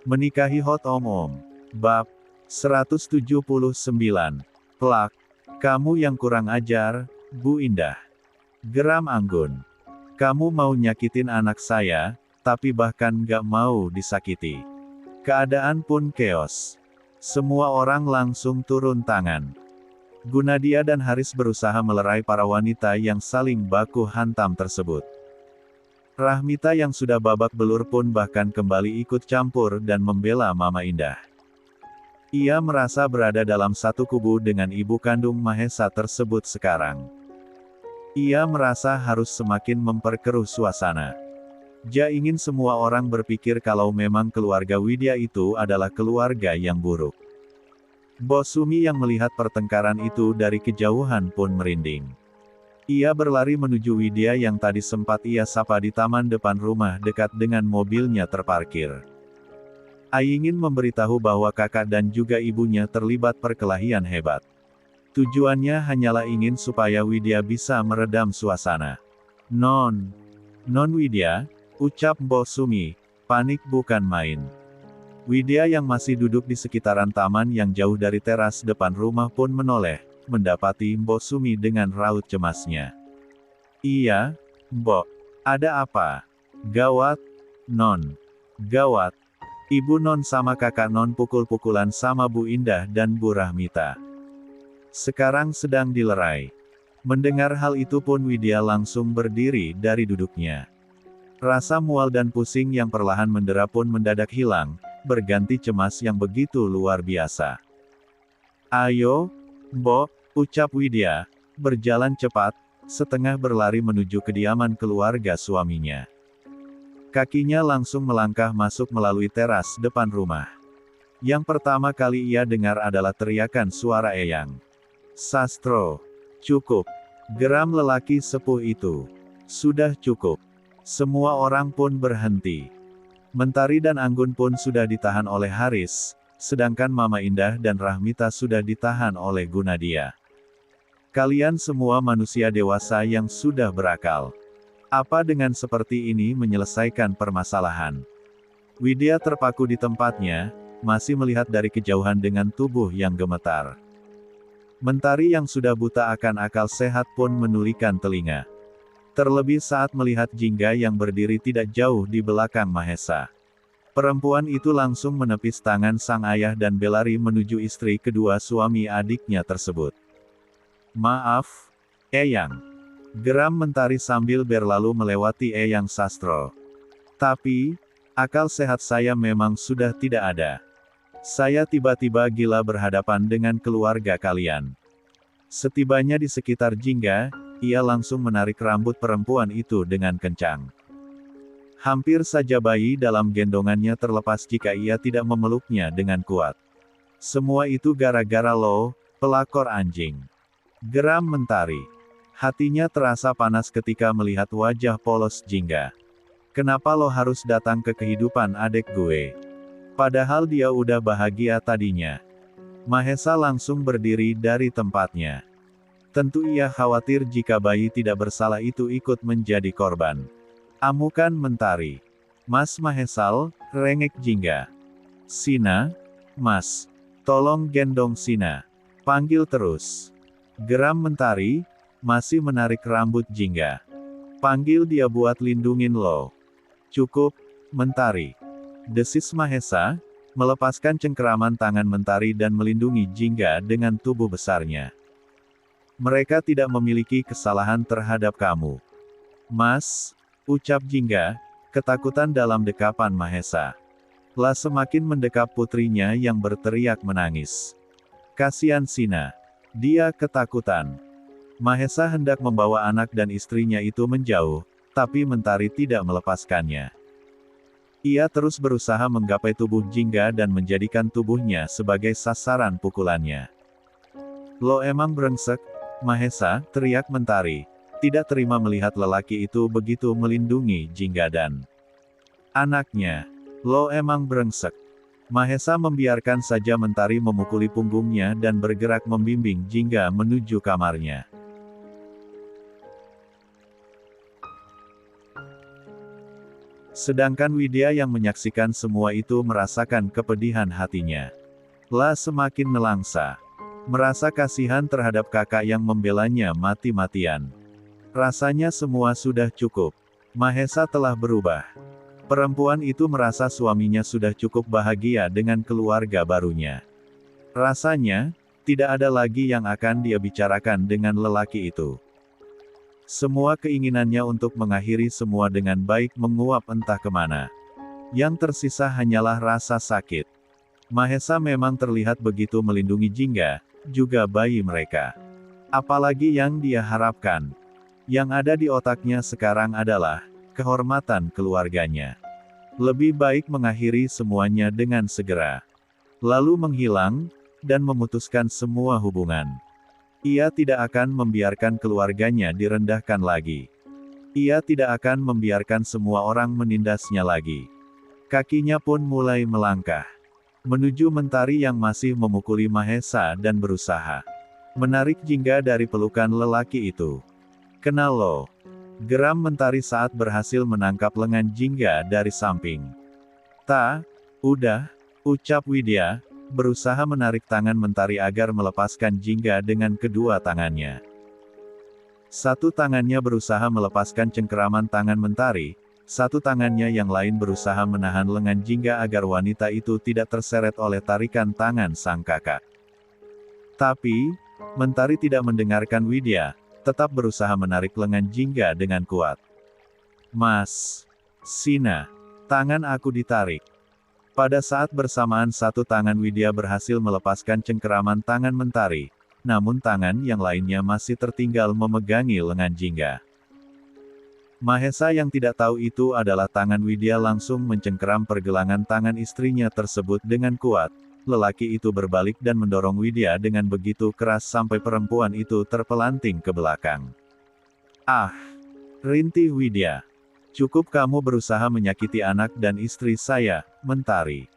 Menikahi Hot Om. Bab 179. Plak. Kamu yang kurang ajar, Bu Indah. Geram Anggun. Kamu mau nyakitin anak saya, tapi bahkan gak mau disakiti. Keadaan pun keos. Semua orang langsung turun tangan. Gunadia dan Haris berusaha melerai para wanita yang saling baku hantam tersebut. Rahmita yang sudah babak belur pun bahkan kembali ikut campur dan membela Mama Indah. Ia merasa berada dalam satu kubu dengan ibu kandung Mahesa tersebut sekarang. Ia merasa harus semakin memperkeruh suasana. Ja ingin semua orang berpikir kalau memang keluarga Widya itu adalah keluarga yang buruk. Bos Sumi yang melihat pertengkaran itu dari kejauhan pun merinding. Ia berlari menuju Widya yang tadi sempat ia sapa di taman depan rumah dekat dengan mobilnya terparkir. Ingin memberitahu bahwa kakak dan juga ibunya terlibat perkelahian hebat. Tujuannya hanyalah ingin supaya Widya bisa meredam suasana. Non Widya, ucap Bos Sumi, panik bukan main. Widya yang masih duduk di sekitaran taman yang jauh dari teras depan rumah pun menoleh, mendapati Mbok Sumi dengan raut cemasnya. Iya, Mbok. Ada apa? Gawat, Non. Gawat. Ibu Non sama kakak Non pukul-pukulan sama Bu Indah dan Bu Rahmita. Sekarang sedang dilerai. Mendengar hal itu pun Widya langsung berdiri dari duduknya. Rasa mual dan pusing yang perlahan mendera pun mendadak hilang, berganti cemas yang begitu luar biasa. Ayo, Mbok, ucap Widya, berjalan cepat, setengah berlari menuju kediaman keluarga suaminya. Kakinya langsung melangkah masuk melalui teras depan rumah. Yang pertama kali ia dengar adalah teriakan suara Eyang. Sastro, cukup. Geram lelaki sepuh itu. Sudah cukup. Semua orang pun berhenti. Mentari dan Anggun pun sudah ditahan oleh Haris, sedangkan Mama Indah dan Rahmita sudah ditahan oleh Gunadia. Kalian semua manusia dewasa yang sudah berakal. Apa dengan seperti ini menyelesaikan permasalahan? Widya terpaku di tempatnya, masih melihat dari kejauhan dengan tubuh yang gemetar. Mentari yang sudah buta akan akal sehat pun menulikan telinga. Terlebih saat melihat Jingga yang berdiri tidak jauh di belakang Mahesa. Perempuan itu langsung menepis tangan sang ayah dan berlari menuju istri kedua suami adiknya tersebut. Maaf, Eyang. Geram Mentari sambil berlalu melewati Eyang Sastro. Tapi, akal sehat saya memang sudah tidak ada. Saya tiba-tiba gila berhadapan dengan keluarga kalian. Setibanya di sekitar Jingga, ia langsung menarik rambut perempuan itu dengan kencang. Hampir saja bayi dalam gendongannya terlepas jika ia tidak memeluknya dengan kuat. Semua itu gara-gara lo, pelakor anjing. Geram Mentari. Hatinya terasa panas ketika melihat wajah polos Jingga. Kenapa lo harus datang ke kehidupan adik gue? Padahal dia udah bahagia tadinya. Mahesa langsung berdiri dari tempatnya. Tentu ia khawatir jika bayi tidak bersalah itu ikut menjadi korban. Amukan Mentari. Mas Mahesal, rengek Jingga. Sina, Mas. Tolong gendong Sina. Panggil terus. Geram Mentari, masih menarik rambut Jingga. Panggil dia buat lindungin lo. Cukup, Mentari. Desis Mahesa, melepaskan cengkeraman tangan Mentari dan melindungi Jingga dengan tubuh besarnya. Mereka tidak memiliki kesalahan terhadap kamu. Mas, ucap Jingga, ketakutan dalam dekapan Mahesa. Lah semakin mendekap putrinya yang berteriak menangis. Kasihan Sina. Dia ketakutan. Mahesa hendak membawa anak dan istrinya itu menjauh, tapi Mentari tidak melepaskannya. Ia terus berusaha menggapai tubuh Jingga dan menjadikan tubuhnya sebagai sasaran pukulannya. Lo emang brengsek, Mahesa, teriak Mentari, tidak terima melihat lelaki itu begitu melindungi Jingga dan anaknya. Lo emang brengsek. Mahesa membiarkan saja Mentari memukuli punggungnya dan bergerak membimbing Jingga menuju kamarnya. Sedangkan Widya yang menyaksikan semua itu merasakan kepedihan hatinya. Lah semakin nelangsa. Merasa kasihan terhadap kakak yang membelanya mati-matian. Rasanya semua sudah cukup. Mahesa telah berubah. Perempuan itu merasa suaminya sudah cukup bahagia dengan keluarga barunya. Rasanya, tidak ada lagi yang akan dia bicarakan dengan lelaki itu. Semua keinginannya untuk mengakhiri semua dengan baik menguap entah kemana. Yang tersisa hanyalah rasa sakit. Mahesa memang terlihat begitu melindungi Jingga, juga bayi mereka. Apalagi yang dia harapkan. Yang ada di otaknya sekarang adalah kehormatan keluarganya. Lebih baik mengakhiri semuanya dengan segera. Lalu menghilang, dan memutuskan semua hubungan. Ia tidak akan membiarkan keluarganya direndahkan lagi. Ia tidak akan membiarkan semua orang menindasnya lagi. Kakinya pun mulai melangkah. Menuju Mentari yang masih memukuli Mahesa dan berusaha menarik Jingga dari pelukan lelaki itu. Kenal lo. Geram Mentari saat berhasil menangkap lengan Jingga dari samping. Udah, ucap Widya, berusaha menarik tangan Mentari agar melepaskan Jingga dengan kedua tangannya. Satu tangannya berusaha melepaskan cengkeraman tangan Mentari, satu tangannya yang lain berusaha menahan lengan Jingga agar wanita itu tidak terseret oleh tarikan tangan sang kakak. Tapi, Mentari tidak mendengarkan Widya, tetap berusaha menarik lengan Jingga dengan kuat. Mas, Sina, tangan aku ditarik. Pada saat bersamaan satu tangan Widya berhasil melepaskan cengkeraman tangan Mentari, namun tangan yang lainnya masih tertinggal memegangi lengan Jingga. Mahesa yang tidak tahu itu adalah tangan Widya langsung mencengkeram pergelangan tangan istrinya tersebut dengan kuat. Lelaki itu berbalik dan mendorong Widya dengan begitu keras sampai perempuan itu terpelanting ke belakang. Ah! Rintih Widya. Cukup kamu berusaha menyakiti anak dan istri saya, Mentari.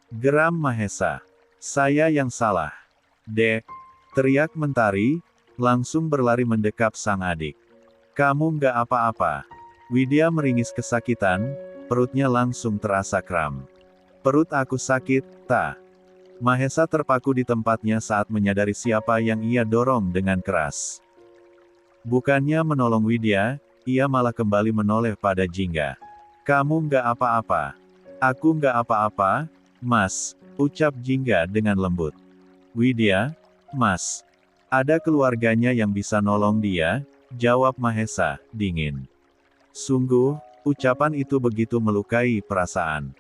Geram Mahesa. Saya yang salah. Dek! Teriak Mentari, langsung berlari mendekap sang adik. Kamu nggak apa-apa. Widya meringis kesakitan, perutnya langsung terasa kram. Perut aku sakit, Mahesa terpaku di tempatnya saat menyadari siapa yang ia dorong dengan keras. Bukannya menolong Widya, ia malah kembali menoleh pada Jingga. Kamu nggak apa-apa. Aku nggak apa-apa, Mas, ucap Jingga dengan lembut. Widya, Mas. Ada keluarganya yang bisa nolong dia, jawab Mahesa, dingin. Sungguh, ucapan itu begitu melukai perasaan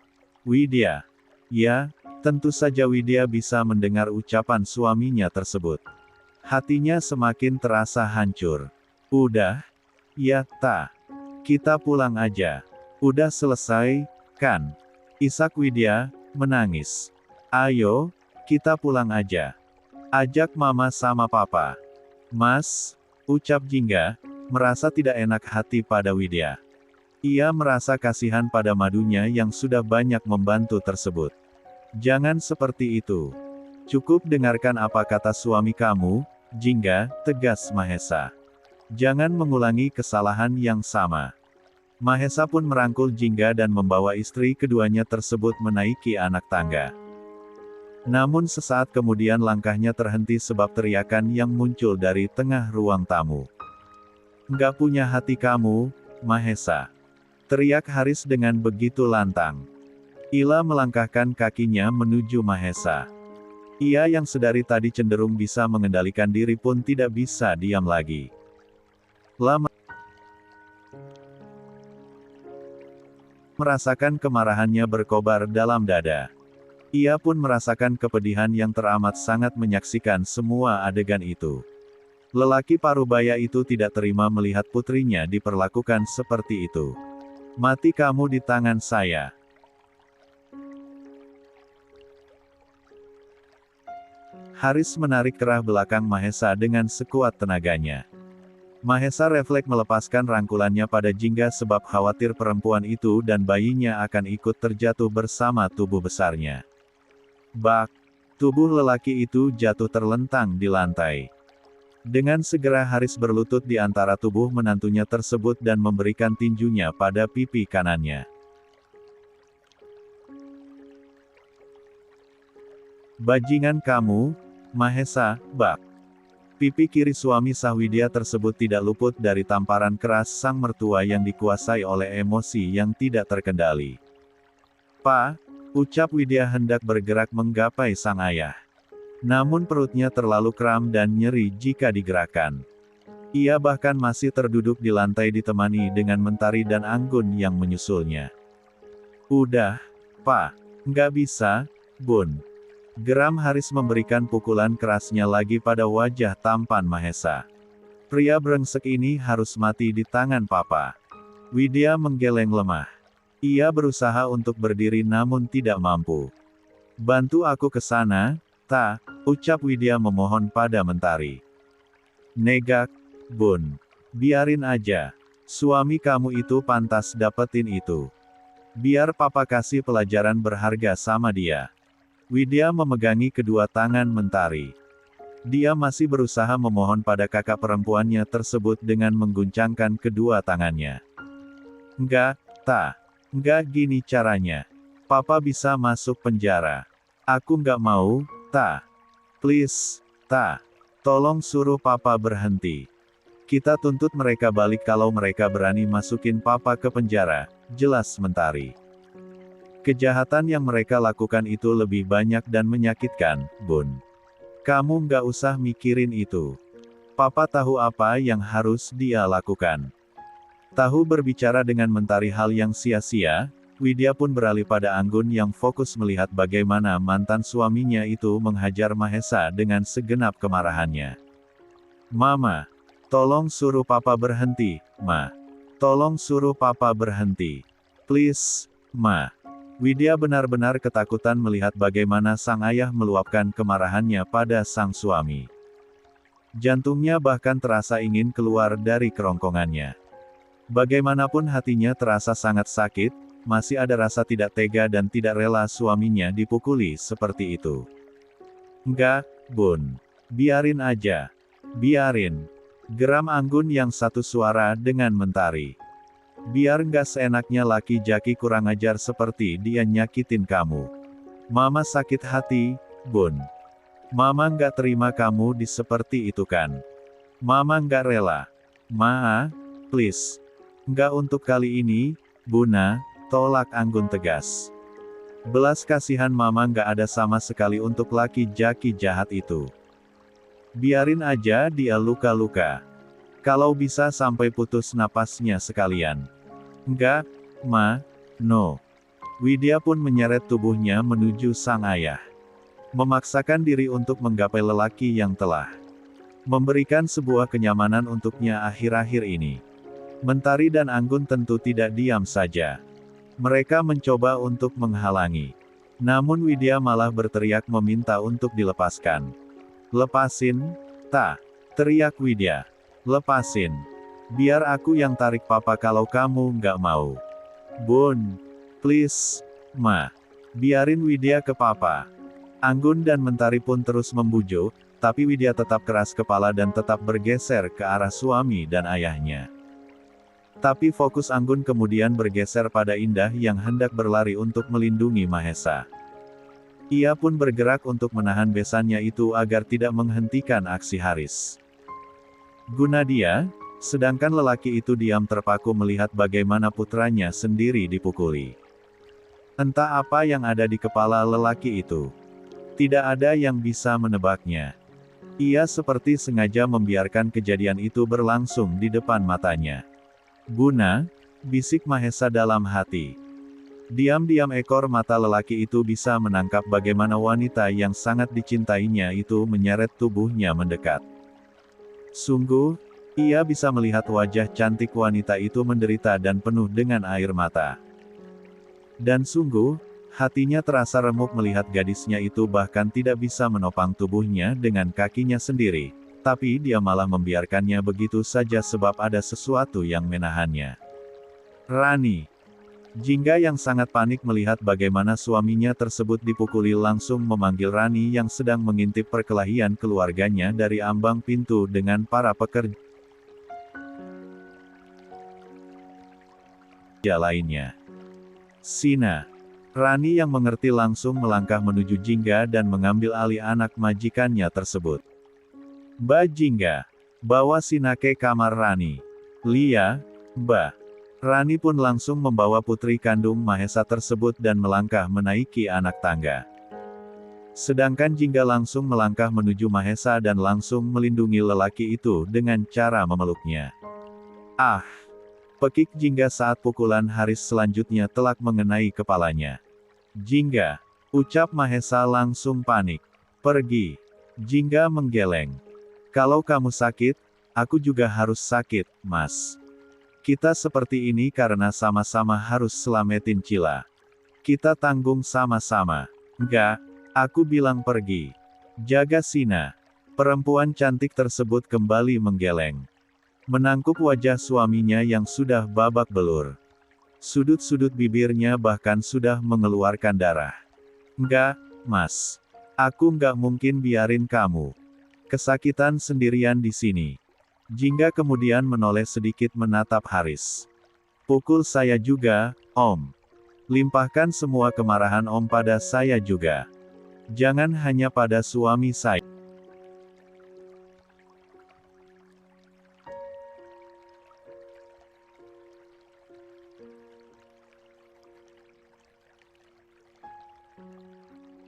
Widya. Ya, tentu saja Widya bisa mendengar ucapan suaminya tersebut. Hatinya semakin terasa hancur. Udah? Ya, kita pulang aja. Udah selesai, kan? Isak Widya, menangis. Ayo, kita pulang aja. Ajak mama sama papa. Mas, ucap Jingga, merasa tidak enak hati pada Widya. Ia merasa kasihan pada madunya yang sudah banyak membantu tersebut. Jangan seperti itu. Cukup dengarkan apa kata suami kamu, Jingga, tegas Mahesa. Jangan mengulangi kesalahan yang sama. Mahesa pun merangkul Jingga dan membawa istri keduanya tersebut menaiki anak tangga. Namun sesaat kemudian langkahnya terhenti sebab teriakan yang muncul dari tengah ruang tamu. Nggak punya hati kamu, Mahesa. Teriak Haris dengan begitu lantang. Ila melangkahkan kakinya menuju Mahesa. Ia yang sedari tadi cenderung bisa mengendalikan diri pun tidak bisa diam lagi. Lama merasakan kemarahannya berkobar dalam dada. Ia pun merasakan kepedihan yang teramat sangat menyaksikan semua adegan itu. Lelaki parubaya itu tidak terima melihat putrinya diperlakukan seperti itu. Mati kamu di tangan saya. Haris menarik kerah belakang Mahesa dengan sekuat tenaganya. Mahesa refleks melepaskan rangkulannya pada Jingga sebab khawatir perempuan itu dan bayinya akan ikut terjatuh bersama tubuh besarnya. Bak! Tubuh lelaki itu jatuh terlentang di lantai. Dengan segera Haris berlutut di antara tubuh menantunya tersebut dan memberikan tinjunya pada pipi kanannya. Bajingan kamu, Mahesa, bak. Pipi kiri suami sah Widya tersebut tidak luput dari tamparan keras sang mertua yang dikuasai oleh emosi yang tidak terkendali. "Pak," ucap Widya hendak bergerak menggapai sang ayah. Namun perutnya terlalu kram dan nyeri jika digerakkan. Ia bahkan masih terduduk di lantai ditemani dengan Mentari dan Anggun yang menyusulnya. "Udah, Pak. Nggak bisa, Bun." Geram Haris memberikan pukulan kerasnya lagi pada wajah tampan Mahesa. "Pria brengsek ini harus mati di tangan Papa." Widya menggeleng lemah. Ia berusaha untuk berdiri namun tidak mampu. "Bantu aku ke sana, Ta," ucap Widya memohon pada Mentari. "Negak, Bun. Biarin aja. Suami kamu itu pantas dapetin itu. Biar Papa kasih pelajaran berharga sama dia." Widya memegangi kedua tangan Mentari. Dia masih berusaha memohon pada kakak perempuannya tersebut dengan mengguncangkan kedua tangannya. "Enggak, Ta. Enggak gini caranya. Papa bisa masuk penjara. Aku nggak mau, Ta. Please, Ta. Tolong suruh Papa berhenti. Kita tuntut mereka balik kalau mereka berani masukin Papa ke penjara," jelas Mentari. "Kejahatan yang mereka lakukan itu lebih banyak dan menyakitkan, Bun. Kamu nggak usah mikirin itu. Papa tahu apa yang harus dia lakukan." Tahu berbicara dengan Mentari hal yang sia-sia, Widya pun beralih pada Anggun yang fokus melihat bagaimana mantan suaminya itu menghajar Mahesa dengan segenap kemarahannya. "Mama, tolong suruh Papa berhenti, Ma. Tolong suruh Papa berhenti. Please, Ma." Widya benar-benar ketakutan melihat bagaimana sang ayah meluapkan kemarahannya pada sang suami. Jantungnya bahkan terasa ingin keluar dari kerongkongannya. Bagaimanapun hatinya terasa sangat sakit, masih ada rasa tidak tega dan tidak rela suaminya dipukuli seperti itu. "Enggak, Bun. Biarin aja. Biarin." Geram Anggun yang satu suara dengan Mentari. "Biar nggak seenaknya laki jaki kurang ajar seperti dia nyakitin kamu. Mama sakit hati, Bun. Mama nggak terima kamu di seperti itu kan. Mama nggak rela. Ma, please. Nggak untuk kali ini, Buna," tolak Anggun tegas. Belas kasihan Mama nggak ada sama sekali untuk laki jaki jahat itu. Biarin aja dia luka-luka. Kalau bisa sampai putus napasnya sekalian. "Enggak, Ma, no." Widya pun menyeret tubuhnya menuju sang ayah. Memaksakan diri untuk menggapai lelaki yang telah memberikan sebuah kenyamanan untuknya akhir-akhir ini. Mentari dan Anggun tentu tidak diam saja. Mereka mencoba untuk menghalangi. Namun Widya malah berteriak meminta untuk dilepaskan. "Lepasin, Ta," teriak Widya. "Lepasin. Biar aku yang tarik Papa kalau kamu nggak mau." "Bun. Please, Ma. Biarin Widya ke Papa." Anggun dan Mentari pun terus membujuk, tapi Widya tetap keras kepala dan tetap bergeser ke arah suami dan ayahnya. Tapi fokus Anggun kemudian bergeser pada Indah yang hendak berlari untuk melindungi Mahesa. Ia pun bergerak untuk menahan besannya itu agar tidak menghentikan aksi Haris. Guna dia, sedangkan lelaki itu diam terpaku melihat bagaimana putranya sendiri dipukuli. Entah apa yang ada di kepala lelaki itu. Tidak ada yang bisa menebaknya. Ia seperti sengaja membiarkan kejadian itu berlangsung di depan matanya. "Buna," bisik Mahesa dalam hati. Diam-diam ekor mata lelaki itu bisa menangkap bagaimana wanita yang sangat dicintainya itu menyeret tubuhnya mendekat. Sungguh, ia bisa melihat wajah cantik wanita itu menderita dan penuh dengan air mata. Dan sungguh, hatinya terasa remuk melihat gadisnya itu bahkan tidak bisa menopang tubuhnya dengan kakinya sendiri. Tapi dia malah membiarkannya begitu saja sebab ada sesuatu yang menahannya. Rani. Jingga yang sangat panik melihat bagaimana suaminya tersebut dipukuli langsung memanggil Rani yang sedang mengintip perkelahian keluarganya dari ambang pintu dengan para pekerja lainnya. "Sina. Rani yang mengerti langsung melangkah menuju Jingga dan mengambil alih anak majikannya tersebut. Mbak Jingga, bawa Sina ke kamar Rani. Lia, Mbak. Rani pun langsung membawa putri kandung Mahesa tersebut dan melangkah menaiki anak tangga. Sedangkan Jingga langsung melangkah menuju Mahesa dan langsung melindungi lelaki itu dengan cara memeluknya. Ah! Pekik Jingga saat pukulan Haris selanjutnya telak mengenai kepalanya. Jingga, ucap Mahesa langsung panik. Pergi. Jingga menggeleng. Kalau kamu sakit, aku juga harus sakit, Mas. Kita seperti ini karena sama-sama harus selamatin Cila. Kita tanggung sama-sama. Enggak, aku bilang pergi. Jaga Sina. Perempuan cantik tersebut kembali menggeleng. Menangkup wajah suaminya yang sudah babak belur. Sudut-sudut bibirnya bahkan sudah mengeluarkan darah. Enggak, Mas. Aku enggak mungkin biarin kamu kesakitan sendirian di sini. Jingga kemudian menoleh sedikit menatap Haris. Pukul saya juga, Om. Limpahkan semua kemarahan Om pada saya juga. Jangan hanya pada suami saya.